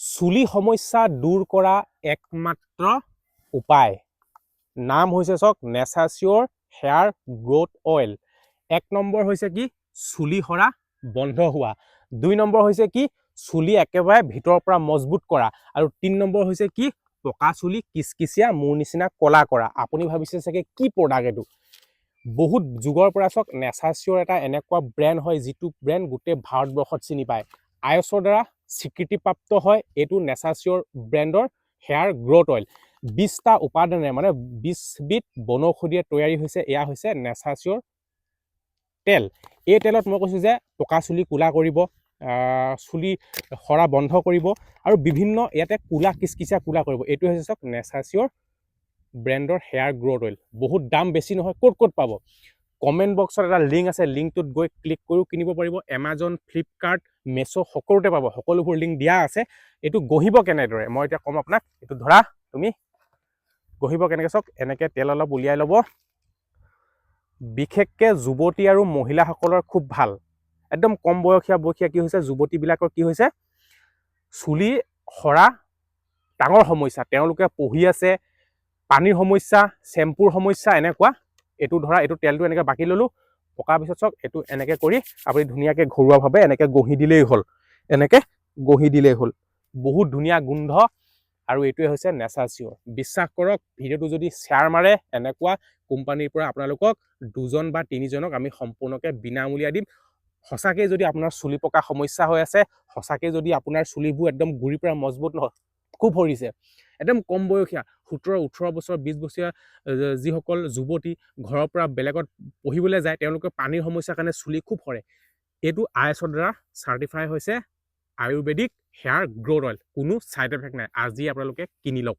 চুলি সমস্যা দূৰ কৰা একমাত্ৰ উপায় নাম হৈছে চাওক নেচাচিয়ৰ হেয়াৰ গ্ৰোথ অইল। 1 নম্বৰ হৈছে কি চুলি সৰা বন্ধ হোৱা, 2 নম্বৰ হৈছে কি চুলি একেবাৰে ভিতৰৰ পৰা মজবুত কৰা, আৰু 3 নম্বৰ হৈছে কি পকা চুলি কিচকিচিয়া মোৰ নিচিনা কলা কৰা। আপুনি ভাবিছে চাগে কি প্ৰডাক্ট এইটো? বহুত যুগৰ পৰা চাওক নেচাচিয়ৰ এটা এনেকুৱা ব্ৰেণ্ড হয় যিটো ব্ৰেণ্ড গোটেই ভাৰতবৰ্ষত চিনি পায়। আইএছৰ দ্বাৰা স্বীকৃতিপ্ৰাপ্ত হয় এইটো নেচাচিয়ৰ ব্ৰেণ্ডৰ হেয়াৰ গ্ৰোথ অইল। 20টা উপাদানেৰে মানে 20 বিধ বনৌষধিয়ে তৈয়াৰী হৈছে। এয়া হৈছে নেচাচিয়ৰ তেল। এই তেলত মই কৈছোঁ যে পকা চুলি কোলা কৰিব, চুলি সৰা বন্ধ কৰিব, আৰু বিভিন্ন ইয়াতে কোলা কিচকিচিয়া কোলা কৰিব। এইটো হৈছে চাওক নেচাচিয়ৰ ব্ৰেণ্ডৰ হেয়াৰ গ্ৰোথ অইল। বহুত দাম বেছি নহয়। ক'ত পাব? কমেণ্ট বক্সত এটা লিংক আছে, লিংকটোত গৈ ক্লিক কৰিও কিনিব পাৰিব। এমাজন, ফ্লিপকাৰ্ট, মেছো সকলোতে পাব। সকলোবোৰ লিংক দিয়া আছে। এইটো গঢ়িব কেনেদৰে মই এতিয়া ক'ম আপোনাক। এইটো ধৰা তুমি গঢ়িব কেনেকৈ চাওক, এনেকৈ তেল অলপ উলিয়াই ল'ব। বিশেষকৈ যুৱতী আৰু মহিলাসকলৰ খুব ভাল। একদম কম বয়সীয়া কি হৈছে, যুৱতীবিলাকৰ কি হৈছে চুলি সৰা ডাঙৰ সমস্যা। তেওঁলোকে পঢ়ি আছে, পানীৰ সমস্যা, চেম্পুৰ সমস্যা এনেকুৱা। এইটো ধৰা এইটো তেলটো এনেকৈ বাকি ল'লোঁ, পকাৰ পিছত চাওক এইটো এনেকৈ কৰি আপুনি ধুনীয়াকৈ ঘৰুৱাভাৱে এনেকৈ গঢ়ি দিলেই হ'ল। এনেকৈ গঢ়ি দিলেই হ'ল। বহুত ধুনীয়া গোন্ধ, আৰু এইটোৱে হৈছে নেচাচিয়ৰ। বিশ্বাস কৰক, ভিডিঅ'টো যদি শ্বেয়াৰ মাৰে এনেকুৱা কোম্পানীৰ পৰা আপোনালোকক 2জন বা 3জনক আমি সম্পূৰ্ণকৈ বিনামূলীয়া দিম। সঁচাকৈ যদি আপোনাৰ চুলি পকা সমস্যা হৈ আছে, সঁচাকৈ যদি আপোনাৰ চুলিবোৰ একদম গুৰিৰ পৰা মজবুত নহয়, খুব সৰিছে, একদম কম বয়সীয়া 17-18 বছৰ 20 বছৰীয়া যিসকল যুৱতী ঘৰৰ পৰা বেলেগত পঢ়িবলৈ যায়, তেওঁলোকে পানীৰ সমস্যাৰ কাৰণে চুলি খুব সৰে। এইটো আইএছৰ দ্বাৰা চাৰ্টিফাই হৈছে আয়ুৰ্বেদিক হেয়াৰ গ্ৰোথ অইল। কোনো ছাইড এফেক্ট নাই। আজি আপোনালোকে কিনি লওক।